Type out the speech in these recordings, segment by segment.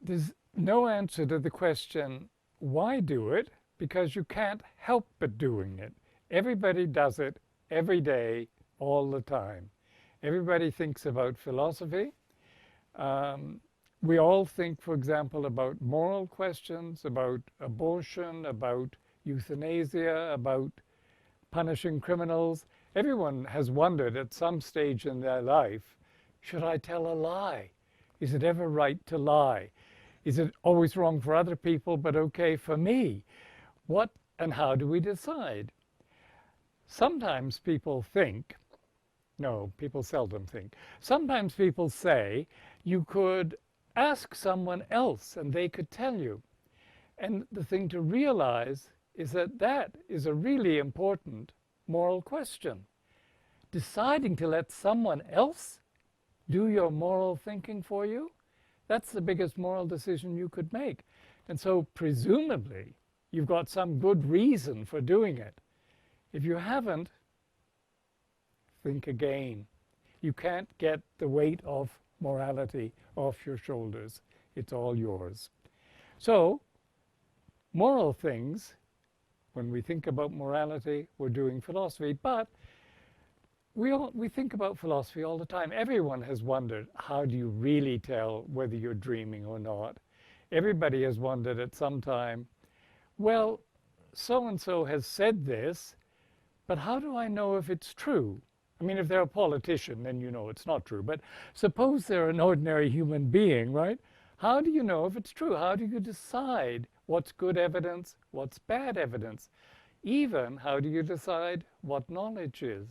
There's no answer to the question, why do it? Because you can't help but doing it. Everybody does it every day, all the time. Everybody thinks about philosophy. Um, we all think, for example, about moral questions, about abortion, about euthanasia, about punishing criminals. Everyone has wondered at some stage in their life, should I tell a lie? Is it ever right to lie? Is it always wrong for other people but okay for me? What and how do we decide? Sometimes people think, no, people seldom think. Sometimes people say you could ask someone else and they could tell you. And the thing to realize is that that is a really important moral question. Deciding to let someone else do your moral thinking for you, that's the biggest moral decision you could make. And so presumably, you've got some good reason for doing it. If you haven't, think again. You can't get the weight of morality off your shoulders. It's all yours. So, moral things, when we think about morality, we're doing philosophy, but we think about philosophy all the time. Everyone has wondered, how do you really tell whether you're dreaming or not? Everybody has wondered at some time, well, so-and-so has said this, but how do I know if it's true? I mean, if they're a politician, then you know it's not true. But suppose they're an ordinary human being, right? How do you know if it's true? How do you decide what's good evidence, what's bad evidence? Even, how do you decide what knowledge is?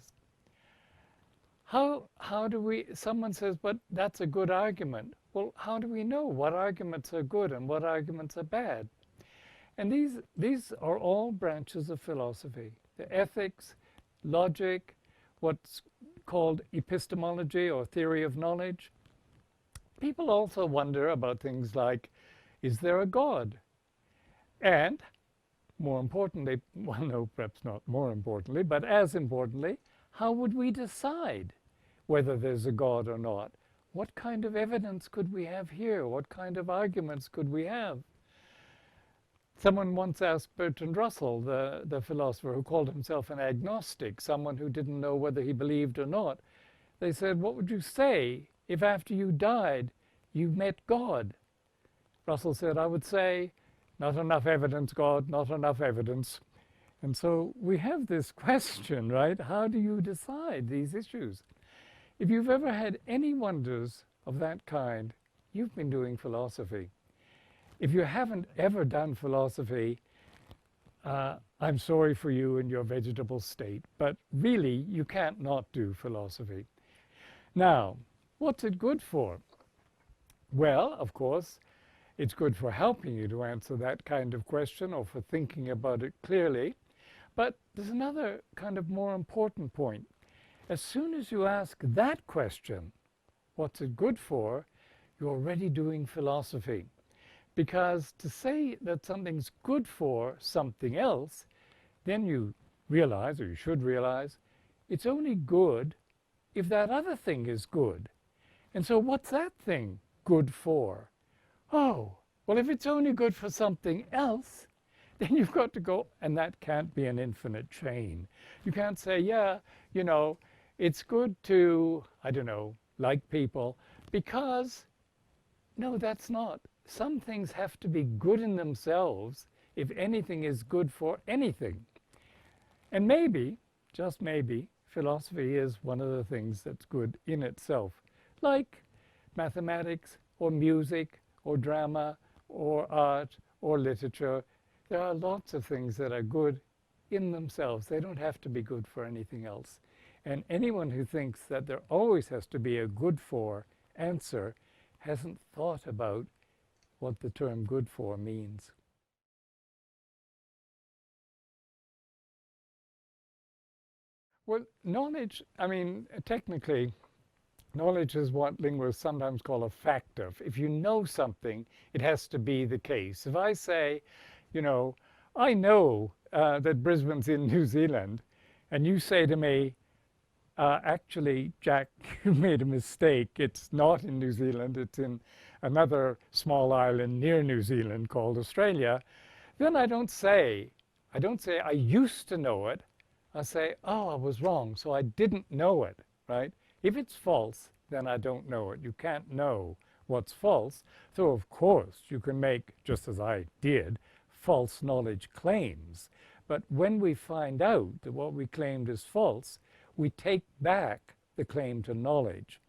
How do we, someone says, but that's a good argument. Well, how do we know what arguments are good and what arguments are bad? And these are all branches of philosophy. The ethics, logic, what's called epistemology or theory of knowledge. People also wonder about things like, is there a God? And more importantly, well, no, perhaps not more importantly, but as importantly, how would we decide whether there's a God or not? What kind of evidence could we have here? What kind of arguments could we have? Someone once asked Bertrand Russell, the philosopher who called himself an agnostic, someone who didn't know whether he believed or not. They said, what would you say if after you died you met God? Russell said, I would say, not enough evidence, God, not enough evidence. And so we have this question, right? How do you decide these issues? If you've ever had any wonders of that kind, you've been doing philosophy. If you haven't ever done philosophy, I'm sorry for you in your vegetable state, but really you can't not do philosophy. Now, what's it good for? Well, of course, it's good for helping you to answer that kind of question or for thinking about it clearly. But there's another kind of more important point. As soon as you ask that question, what's it good for, you're already doing philosophy. Because to say that something's good for something else, then you realize, or you should realize, it's only good if that other thing is good. And so what's that thing good for? Oh, well, if it's only good for something else, then you've got to go, and that can't be an infinite chain. You can't say, yeah, you know, it's good to, I don't know, like people, because, no, that's not. Some things have to be good in themselves if anything is good for anything. And maybe, just maybe, philosophy is one of the things that's good in itself, like mathematics or music or drama or art or literature. There are lots of things that are good in themselves. They don't have to be good for anything else. And anyone who thinks that there always has to be a good for answer hasn't thought about what the term good for means. Well, knowledge, I mean, technically, knowledge is what linguists sometimes call a fact of. If you know something, it has to be the case. If I say, you know, I know that Brisbane's in New Zealand, and you say to me, actually, Jack, you made a mistake. It's not in New Zealand, it's in another small island near New Zealand called Australia, then I don't say I used to know it. I say, oh, I was wrong, so I didn't know it, right? If it's false, then I don't know it. You can't know what's false. So, of course, you can make, just as I did, false knowledge claims. But when we find out that what we claimed is false, we take back the claim to knowledge.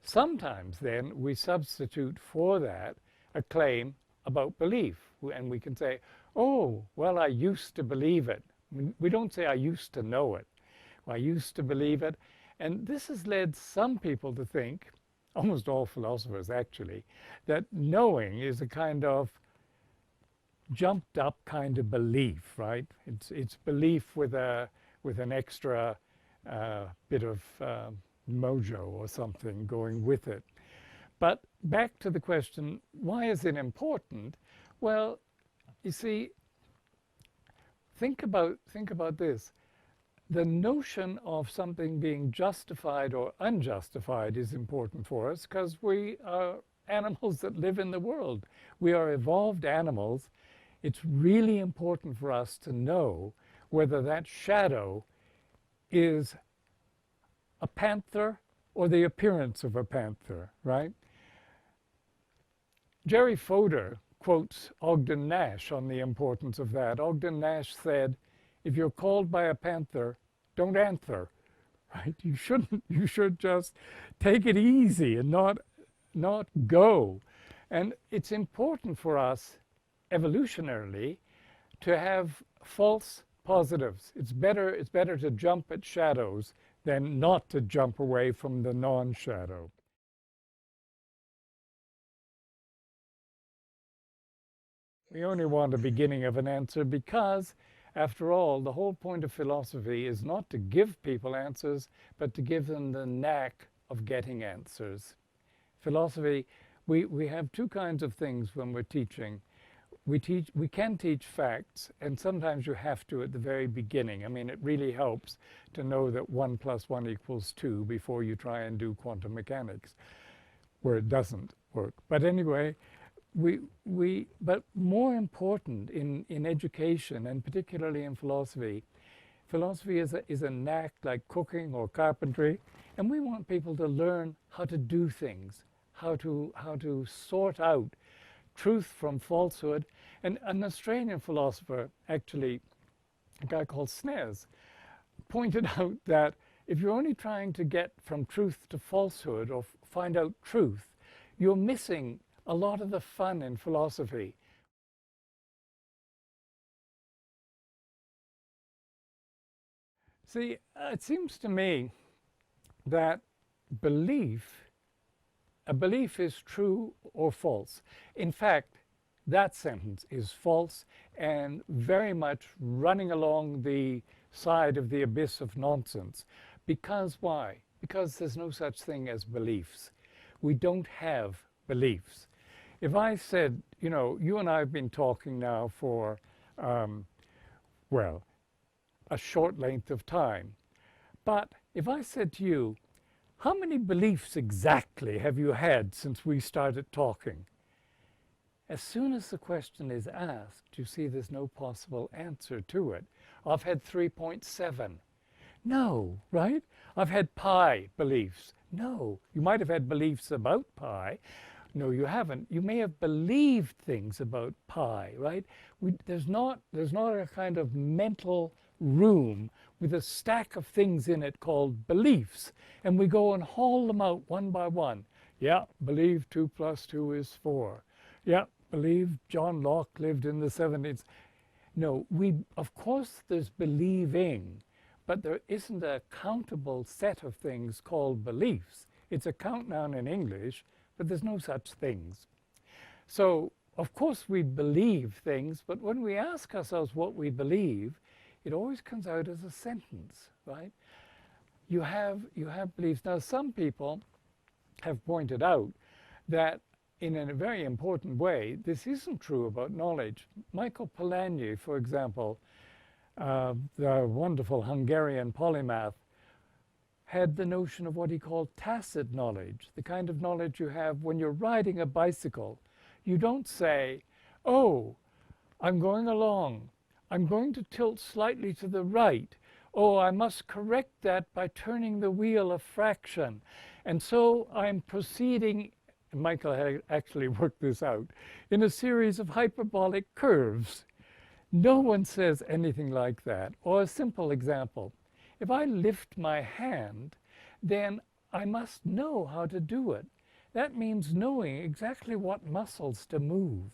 Sometimes, then, we substitute for that a claim about belief. And we can say, oh, well, I used to believe it. We don't say I used to know it. I used to believe it. And this has led some people to think, almost all philosophers actually, that knowing is a kind of jumped up kind of belief, right? It's belief with an extra bit of mojo or something going with it. But back to the question, why is it important? Well, you see, think about this. The notion of something being justified or unjustified is important for us because we are animals that live in the world. We are evolved animals. It's really important for us to know whether that shadow is a panther or the appearance of a panther, right? Jerry Fodor quotes Ogden Nash on the importance of that. Ogden Nash said, if you're called by a panther, don't answer, right? You should just take it easy and not go. And it's important for us evolutionarily to have false positives. It's better to jump at shadows than not to jump away from the non-shadow. We only want a beginning of an answer because, after all, the whole point of philosophy is not to give people answers, but to give them the knack of getting answers. Philosophy, we have two kinds of things when we're teaching. We can teach facts, and sometimes you have to at the very beginning. I mean, it really helps to know that 1 + 1 = 2 before you try and do quantum mechanics, where it doesn't work. But anyway, but more important in education, and particularly in philosophy, philosophy is a knack like cooking or carpentry, and we want people to learn how to do things, how to sort out truth from falsehood. And an Australian philosopher, actually, a guy called Snez, pointed out that if you're only trying to get from truth to falsehood or find out truth, you're missing a lot of the fun in philosophy. See, it seems to me that a belief is true or false. In fact, that sentence is false and very much running along the side of the abyss of nonsense. Because why? Because there's no such thing as beliefs. We don't have beliefs. If I said, you know, you and I have been talking now for, well, a short length of time. But if I said to you, how many beliefs exactly have you had since we started talking? As soon as the question is asked, you see there's no possible answer to it. I've had 3.7. No, right? I've had pi beliefs. No, you might have had beliefs about pi. No, you haven't. You may have believed things about pi, right? There's not a kind of mental room with a stack of things in it called beliefs, and we go and haul them out one by one. Yeah, believe 2 + 2 is 4. Yeah, believe John Locke lived in the 70s. No, of course there's believing, but there isn't a countable set of things called beliefs. It's a countdown in English, but there's no such things. So, of course we believe things, but when we ask ourselves what we believe, it always comes out as a sentence, right? You have beliefs. Now, some people have pointed out that in a very important way, this isn't true about knowledge. Michael Polanyi, for example, the wonderful Hungarian polymath, had the notion of what he called tacit knowledge, the kind of knowledge you have when you're riding a bicycle. You don't say, oh, I'm going along. I'm going to tilt slightly to the right. Oh, I must correct that by turning the wheel a fraction. And so I'm proceeding, Michael had actually worked this out, in a series of hyperbolic curves. No one says anything like that. Or a simple example. If I lift my hand, then I must know how to do it. That means knowing exactly what muscles to move.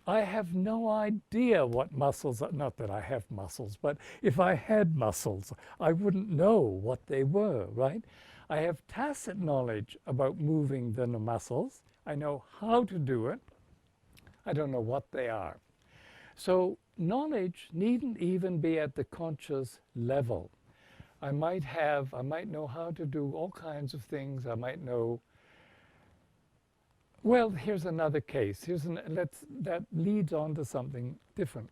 I have no idea what muscles are, not that I have muscles, but if I had muscles, I wouldn't know what they were, right? I have tacit knowledge about moving the muscles. I know how to do it. I don't know what they are. So knowledge needn't even be at the conscious level. I might know how to do all kinds of things. I might know. Well, here's another case. That leads on to something different.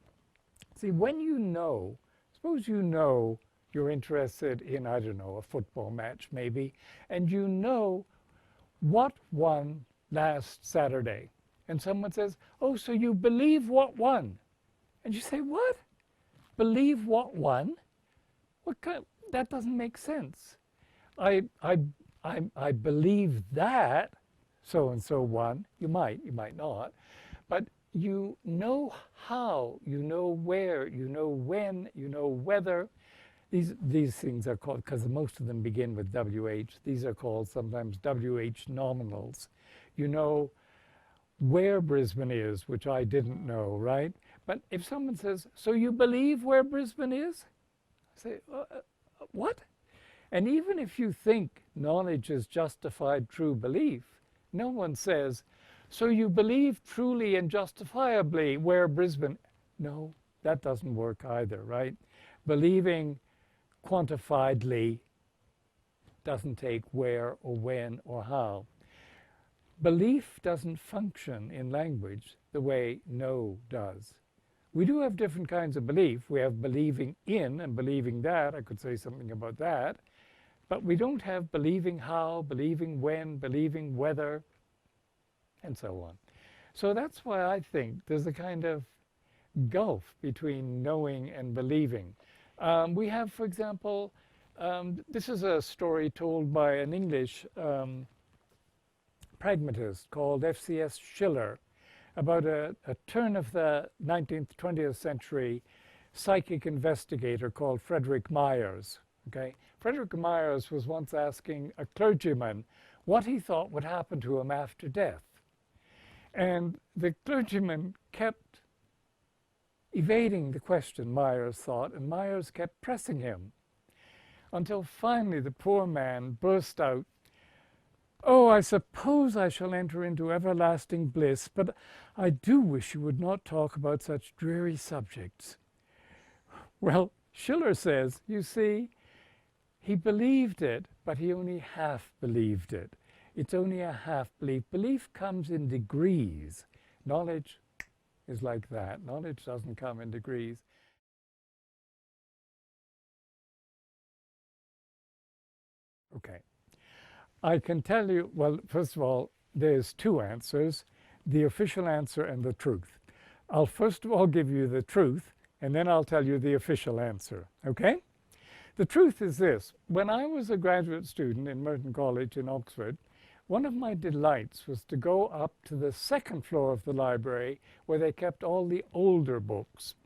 See, when you know, suppose you know you're interested in, I don't know, a football match maybe, and you know what won last Saturday. And someone says, oh, so you believe what won? And you say, what? Believe what won? That doesn't make sense. I believe that so-and-so won. You might not. But you know how, you know where, you know when, you know whether. These things are called, because most of them begin with WH, these are called sometimes WH nominals. You know where Brisbane is, which I didn't know, right? But if someone says, so you believe where Brisbane is? I say, what? And even if you think knowledge is justified true belief, no one says, so you believe truly and justifiably where Brisbane. No, that doesn't work either, right? Believing quantifiedly doesn't take where or when or how. Belief doesn't function in language the way know does. We do have different kinds of belief. We have believing in and believing that. I could say something about that. But we don't have believing how, believing when, believing whether, and so on. So that's why I think there's a kind of gulf between knowing and believing. We have, for example, this is a story told by an English pragmatist called F.C.S. Schiller about a turn of the 19th, 20th century psychic investigator called Frederick Myers. Okay? Frederick Myers was once asking a clergyman what he thought would happen to him after death. And the clergyman kept evading the question, Myers thought, and Myers kept pressing him until finally the poor man burst out, oh, I suppose I shall enter into everlasting bliss, but I do wish you would not talk about such dreary subjects. Well, Schiller says, you see, he believed it, but he only half believed it. It's only a half belief. Belief comes in degrees. Knowledge is like that. Knowledge doesn't come in degrees. Okay. I can tell you, well, first of all, there's two answers, the official answer and the truth. I'll first of all give you the truth, and then I'll tell you the official answer, okay? The truth is this. When I was a graduate student in Merton College in Oxford, one of my delights was to go up to the second floor of the library where they kept all the older books,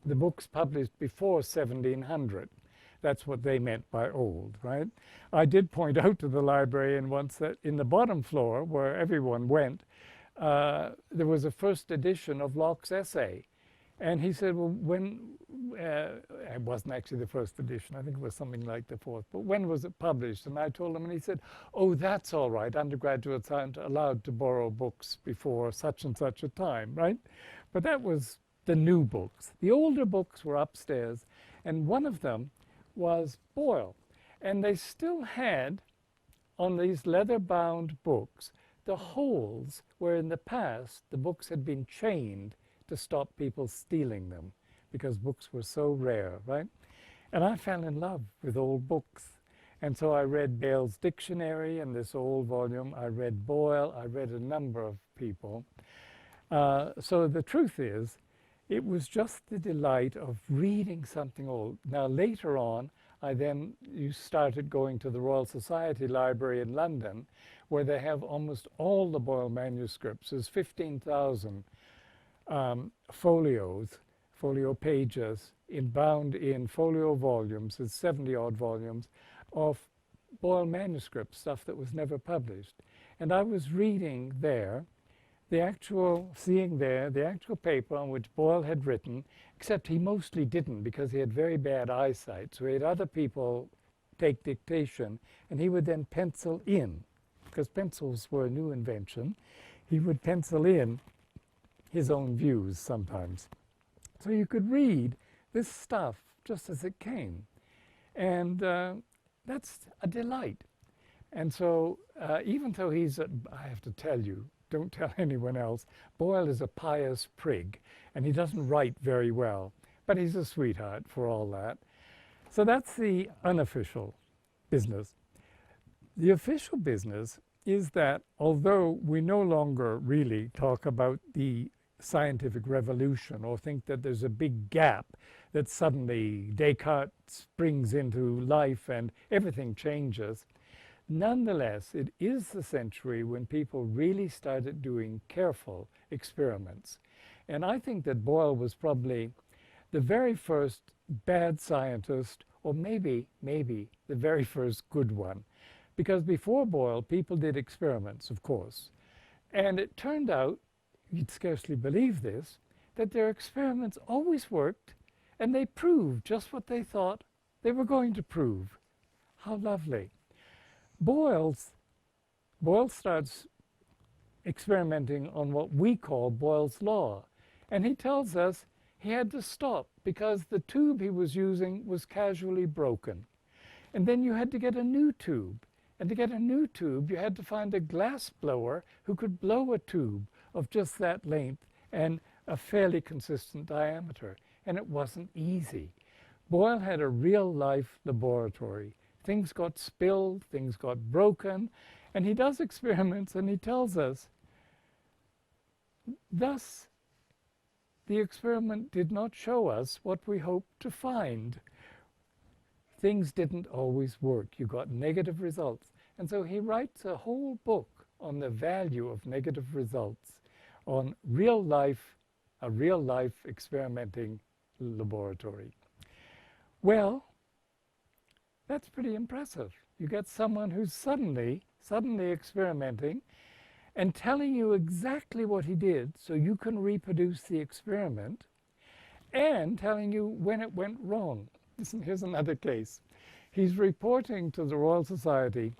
the books published before 1700. That's what they meant by old, right? I did point out to the librarian once that in the bottom floor, where everyone went, there was a first edition of Locke's essay. And he said, well, when, it wasn't actually the first edition, I think it was something like the fourth, but when was it published? And I told him, and he said, oh, that's all right, undergraduates aren't allowed to borrow books before such and such a time, right? But that was the new books. The older books were upstairs, and one of them was Boyle. And they still had, on these leather-bound books, the holes where in the past the books had been chained to stop people stealing them, because books were so rare, right? And I fell in love with old books. And so I read Bayle's dictionary in this old volume. I read Boyle. I read a number of people. So the truth is, it was just the delight of reading something old. Now, later on, you started going to the Royal Society Library in London, where they have almost all the Boyle manuscripts. There's 15,000 folio pages bound in folio volumes. There's 70-odd volumes of Boyle manuscript stuff that was never published. And I was reading there the actual paper on which Boyle had written, except he mostly didn't because he had very bad eyesight. So he had other people take dictation, and he would then pencil in, because pencils were a new invention. He would pencil in his own views sometimes. So you could read this stuff just as it came. And that's a delight. And so even though I have to tell you, don't tell anyone else, Boyle is a pious prig, and he doesn't write very well, but he's a sweetheart for all that. So that's the unofficial business. The official business is that although we no longer really talk about the scientific revolution or think that there's a big gap that suddenly Descartes springs into life and everything changes, nonetheless, it is the century when people really started doing careful experiments. And I think that Boyle was probably the very first bad scientist, or maybe the very first good one. Because before Boyle, people did experiments, of course. And it turned out, you'd scarcely believe this, that their experiments always worked, and they proved just what they thought they were going to prove. How lovely. Boyle starts experimenting on what we call Boyle's law. And he tells us he had to stop because the tube he was using was casually broken. And then you had to get a new tube. And to get a new tube, you had to find a glass blower who could blow a tube of just that length and a fairly consistent diameter. And it wasn't easy. Boyle had a real-life laboratory. Things got spilled, things got broken, and he does experiments and he tells us, thus, the experiment did not show us what we hoped to find. Things didn't always work. You got negative results. And so he writes a whole book on the value of negative results, on a real-life experimenting laboratory. Well, that's pretty impressive. You get someone who's suddenly experimenting and telling you exactly what he did so you can reproduce the experiment, and telling you when it went wrong. Listen, here's another case. He's reporting to the Royal Society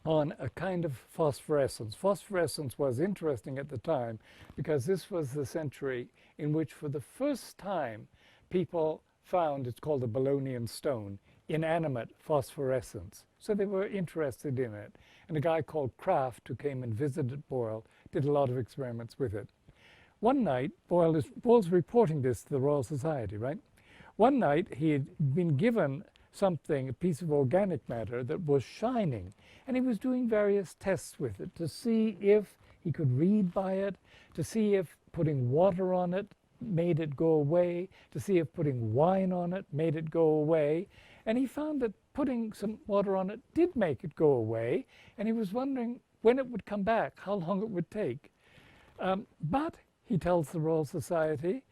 on a kind of phosphorescence. Phosphorescence was interesting at the time because this was the century in which for the first time people found, it's called the Bolognian stone, inanimate phosphorescence. So they were interested in it. And a guy called Kraft, who came and visited Boyle, did a lot of experiments with it. One night, Boyle's reporting this to the Royal Society, right? One night, he had been given something, a piece of organic matter that was shining. And he was doing various tests with it to see if he could read by it, to see if putting water on it made it go away, to see if putting wine on it made it go away. And he found that putting some water on it did make it go away, and he was wondering when it would come back, how long it would take. But, he tells the Royal Society,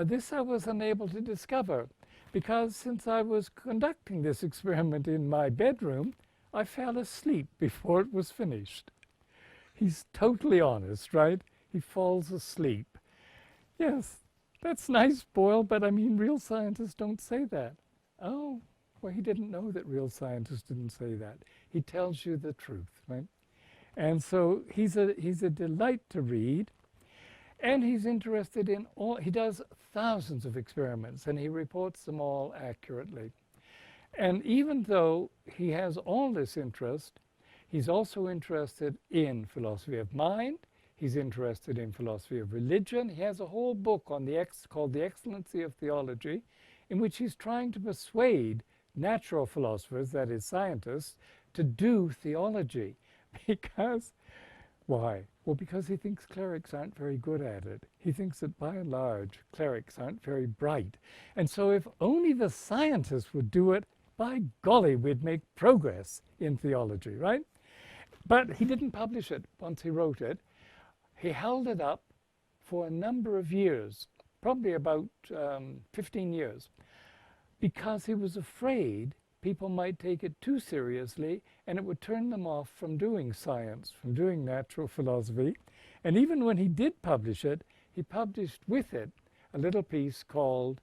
this I was unable to discover, because since I was conducting this experiment in my bedroom, I fell asleep before it was finished. He's totally honest, right? He falls asleep. Yes, that's nice, Boyle, but I mean, real scientists don't say that. Oh, well, he didn't know that real scientists didn't say that. He tells you the truth, right? And so he's a delight to read, and he's interested in he does thousands of experiments, and he reports them all accurately. And even though he has all this interest, he's also interested in philosophy of mind. He's interested in philosophy of religion. He has a whole book on called The Excellency of Theology, in which he's trying to persuade natural philosophers, that is scientists, to do theology. Because, why? Well, because he thinks clerics aren't very good at it. He thinks that by and large, clerics aren't very bright. And so if only the scientists would do it, by golly, we'd make progress in theology, right? But he didn't publish it once he wrote it. He held it up for a number of years, probably about 15 years, because he was afraid people might take it too seriously and it would turn them off from doing science, from doing natural philosophy. And even when he did publish it, he published with it a little piece called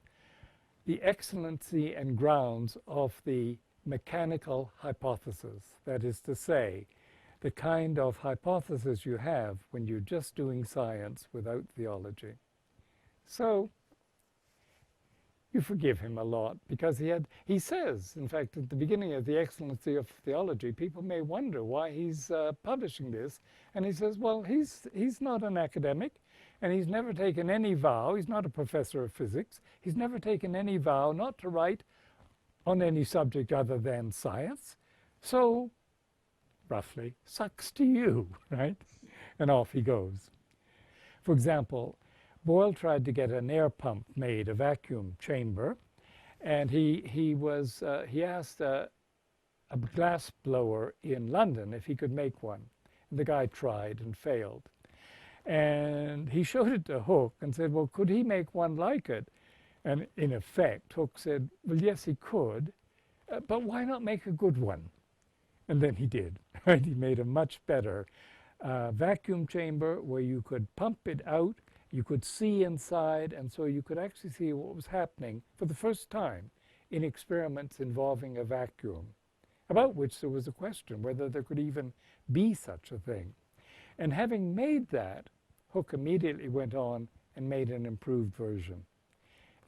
The Excellency and Grounds of the Mechanical Hypothesis. That is to say, the kind of hypothesis you have when you're just doing science without theology. So you forgive him a lot, because he says, in fact, at the beginning of The Excellency of Theology, people may wonder why he's publishing this. And he says, well, he's not an academic, and he's never taken any vow. He's not a professor of physics. He's never taken any vow not to write on any subject other than science. So, roughly, sucks to you, right? And off he goes. For example, Boyle tried to get an air pump made, a vacuum chamber, and he asked a glass blower in London if he could make one. And the guy tried and failed. And he showed it to Hooke and said, well, could he make one like it? And in effect, Hooke said, well, yes, he could, but why not make a good one? And then he did. Right? He made a much better vacuum chamber where you could pump it out, you could see inside, and so you could actually see what was happening for the first time in experiments involving a vacuum, about which there was a question whether there could even be such a thing. And having made that, Hooke immediately went on and made an improved version.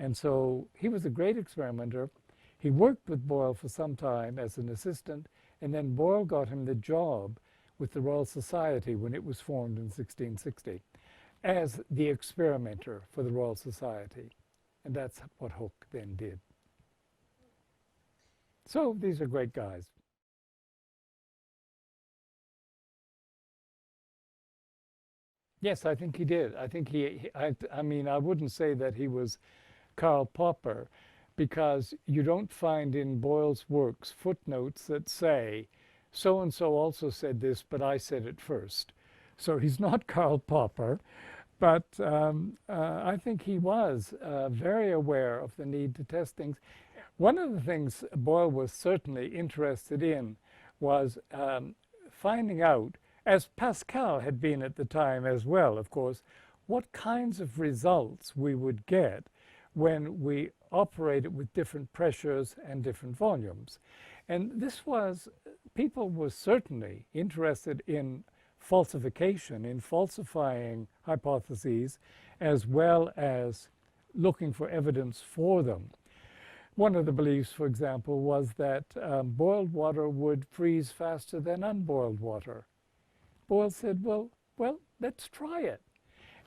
And so he was a great experimenter. He worked with Boyle for some time as an assistant, and then Boyle got him the job with the Royal Society when it was formed in 1660 as the experimenter for the Royal Society. And that's what Hooke then did. So these are great guys. Yes, I think he did. I think I mean, I wouldn't say that he was Karl Popper, because you don't find in Boyle's works footnotes that say, so-and-so also said this, but I said it first. So he's not Karl Popper, but I think he was very aware of the need to test things. One of the things Boyle was certainly interested in was finding out, as Pascal had been at the time as well, of course, what kinds of results we would get when we operated with different pressures and different volumes. And this was, people were certainly interested in falsification, in falsifying hypotheses, as well as looking for evidence for them. One of the beliefs, for example, was that boiled water would freeze faster than unboiled water. Boyle said, well, let's try it.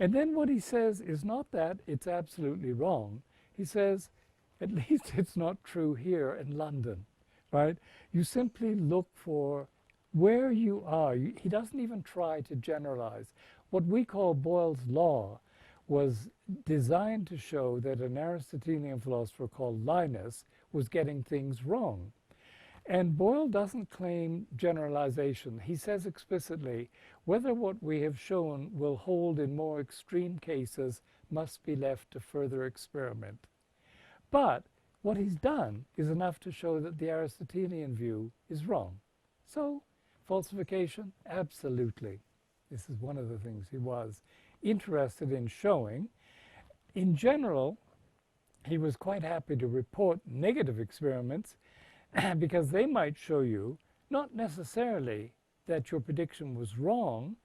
And then what he says is not that it's absolutely wrong. He says, at least it's not true here in London, right? You simply look for where you are. He doesn't even try to generalize. What we call Boyle's law was designed to show that an Aristotelian philosopher called Linus was getting things wrong. And Boyle doesn't claim generalization. He says explicitly, whether what we have shown will hold in more extreme cases must be left to further experiment. But what he's done is enough to show that the Aristotelian view is wrong. So, falsification? Absolutely. This is one of the things he was interested in showing. In general, he was quite happy to report negative experiments because they might show you not necessarily that your prediction was wrong,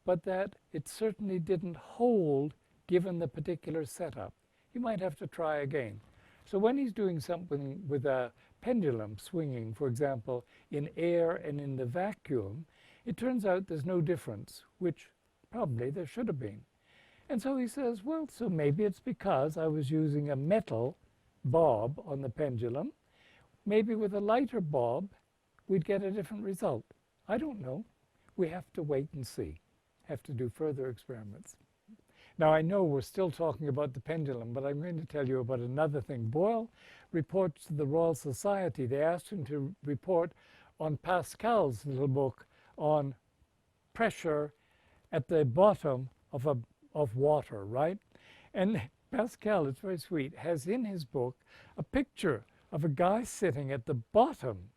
but that it certainly didn't hold given the particular setup. You might have to try again. So when he's doing something with a pendulum swinging, for example, in air and in the vacuum, it turns out there's no difference, which probably there should have been. And so he says, well, so maybe it's because I was using a metal bob on the pendulum. maybe with a lighter bulb, we'd get a different result. I don't know. We have to wait and see. Have to do further experiments. Now, I know we're still talking about the pendulum, but I'm going to tell you about another thing. Boyle reports to the Royal Society. They asked him to report on Pascal's little book on pressure at the bottom of water, right? And Pascal, it's very sweet, has in his book a picture of a guy sitting at the bottom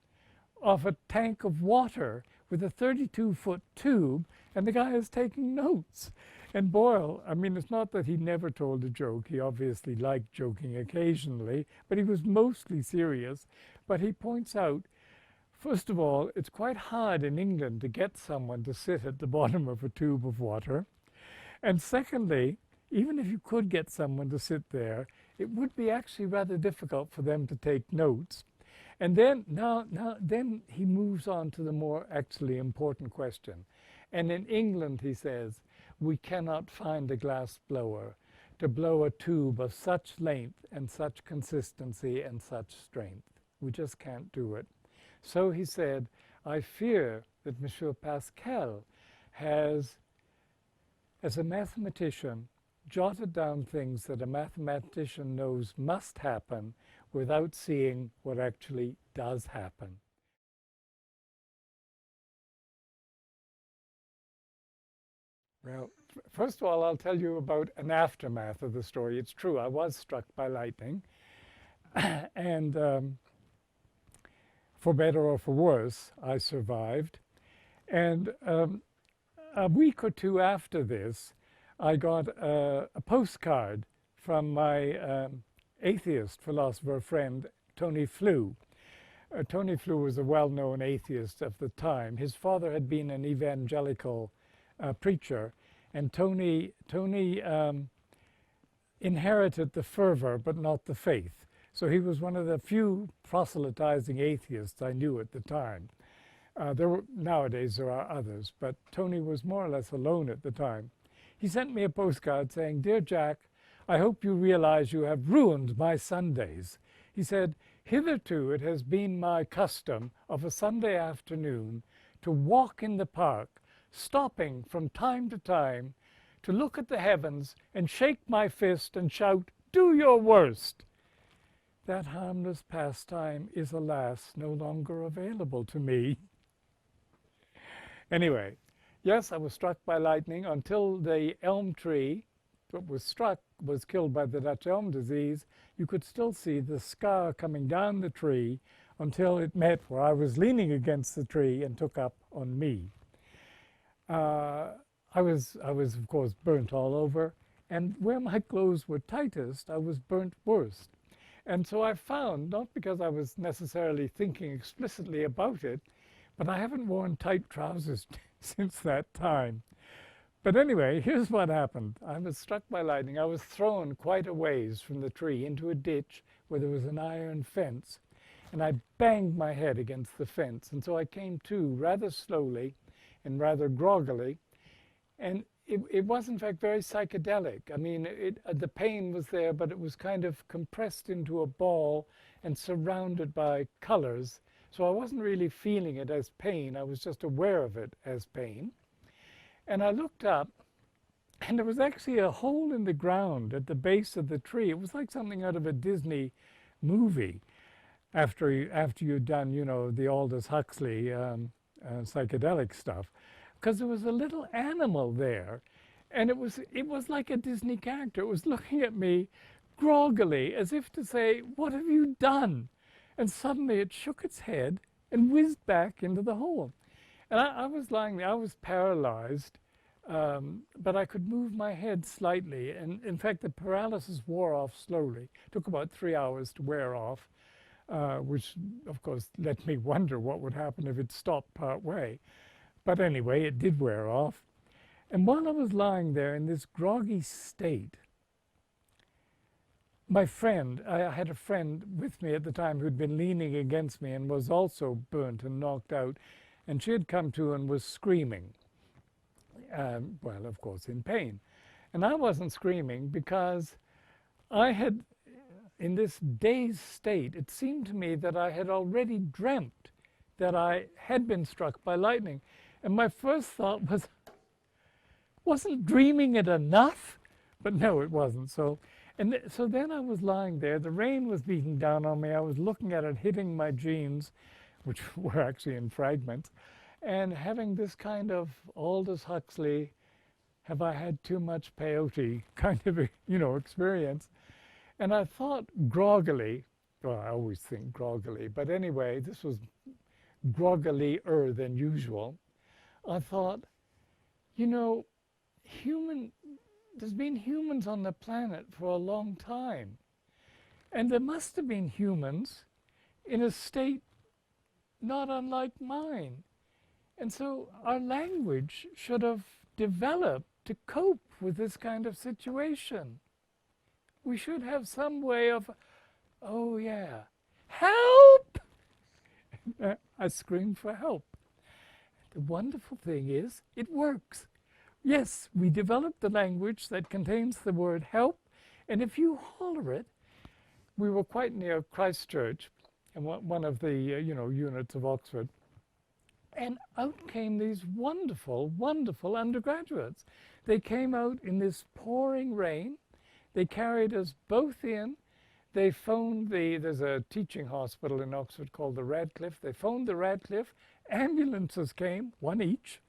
of a tank of water with a 32-foot tube, and the guy is taking notes. And Boyle, I mean, it's not that he never told a joke. He obviously liked joking occasionally, but he was mostly serious. But he points out, first of all, it's quite hard in England to get someone to sit at the bottom of a tube of water. And secondly, even if you could get someone to sit there, it would be actually rather difficult for them to take notes. And then, then he moves on to the more actually important question. And in England, he says, we cannot find a glass blower to blow a tube of such length and such consistency and such strength. We just can't do it. So he said, I fear that Monsieur Pascal has, as a mathematician, jotted down things that a mathematician knows must happen without seeing what actually does happen. Well, first of all, I'll tell you about an aftermath of the story. It's true, I was struck by lightning. And for better or for worse, I survived. And a week or two after this, I got a postcard from my atheist philosopher friend, Tony Flew. Tony Flew was a well-known atheist of the time. His father had been an evangelical preacher, and Tony inherited the fervor but not the faith. So he was one of the few proselytizing atheists I knew at the time. Nowadays there are others, but Tony was more or less alone at the time. He sent me a postcard saying, "Dear Jack, I hope you realize you have ruined my Sundays." He said, "Hitherto it has been my custom of a Sunday afternoon to walk in the park, stopping from time to time to look at the heavens and shake my fist and shout, 'Do your worst!' That harmless pastime is, alas, no longer available to me." Anyway, yes, I was struck by lightning until the elm tree that was struck was killed by the Dutch elm disease. You could still see the scar coming down the tree until it met where I was leaning against the tree and took up on me. I was, of course, burnt all over, and where my clothes were tightest, I was burnt worst. And so I found, not because I was necessarily thinking explicitly about it, but I haven't worn tight trousers since that time. But anyway, here's what happened. I was struck by lightning. I was thrown quite a ways from the tree into a ditch where there was an iron fence, and I banged my head against the fence. And so I came to rather slowly and rather groggily, and it was in fact very psychedelic. I mean, the pain was there, but it was kind of compressed into a ball and surrounded by colors. So I wasn't really feeling it as pain. I was just aware of it as pain. And I looked up, and there was actually a hole in the ground at the base of the tree. It was like something out of a Disney movie after you'd done, you know, the Aldous Huxley psychedelic stuff. Because there was a little animal there, and it was like a Disney character. It was looking at me groggily, as if to say, "What have you done?" And suddenly it shook its head and whizzed back into the hole. And I was lying there. I was paralyzed, but I could move my head slightly. And in fact, the paralysis wore off slowly. It took about 3 hours to wear off, which, of course, let me wonder what would happen if it stopped part way. But anyway, it did wear off. And while I was lying there in this groggy state, my friend, I had a friend with me at the time who'd been leaning against me and was also burnt and knocked out. And she had come to and was screaming, well, of course, in pain. And I wasn't screaming because I had in this dazed state, it seemed to me that I had already dreamt that I had been struck by lightning. And my first thought was, wasn't dreaming it enough? But no, it wasn't. So then I was lying there. The rain was beating down on me. I was looking at it hitting my jeans, which were actually in fragments, and having this kind of Aldous Huxley, have I had too much peyote kind of, experience. And I thought groggily, well, I always think groggily, but anyway, this was groggilier than usual. I thought, there's been humans on the planet for a long time. And there must have been humans in a state not unlike mine. And so our language should have developed to cope with this kind of situation. We should have some way of, oh yeah, help! I screamed for help. The wonderful thing is, it works. Yes, we developed the language that contains the word help, and if you holler it, we were quite near Christchurch, and one of the units of Oxford, and out came these wonderful, wonderful undergraduates. They came out in this pouring rain. They carried us both in. They phoned there's a teaching hospital in Oxford called the Radcliffe. They phoned the Radcliffe. Ambulances came, one each,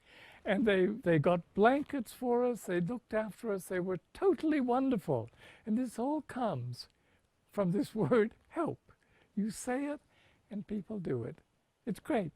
and they got blankets for us. They looked after us. They were totally wonderful. And this all comes from this word, help. You say it, and people do it. It's great.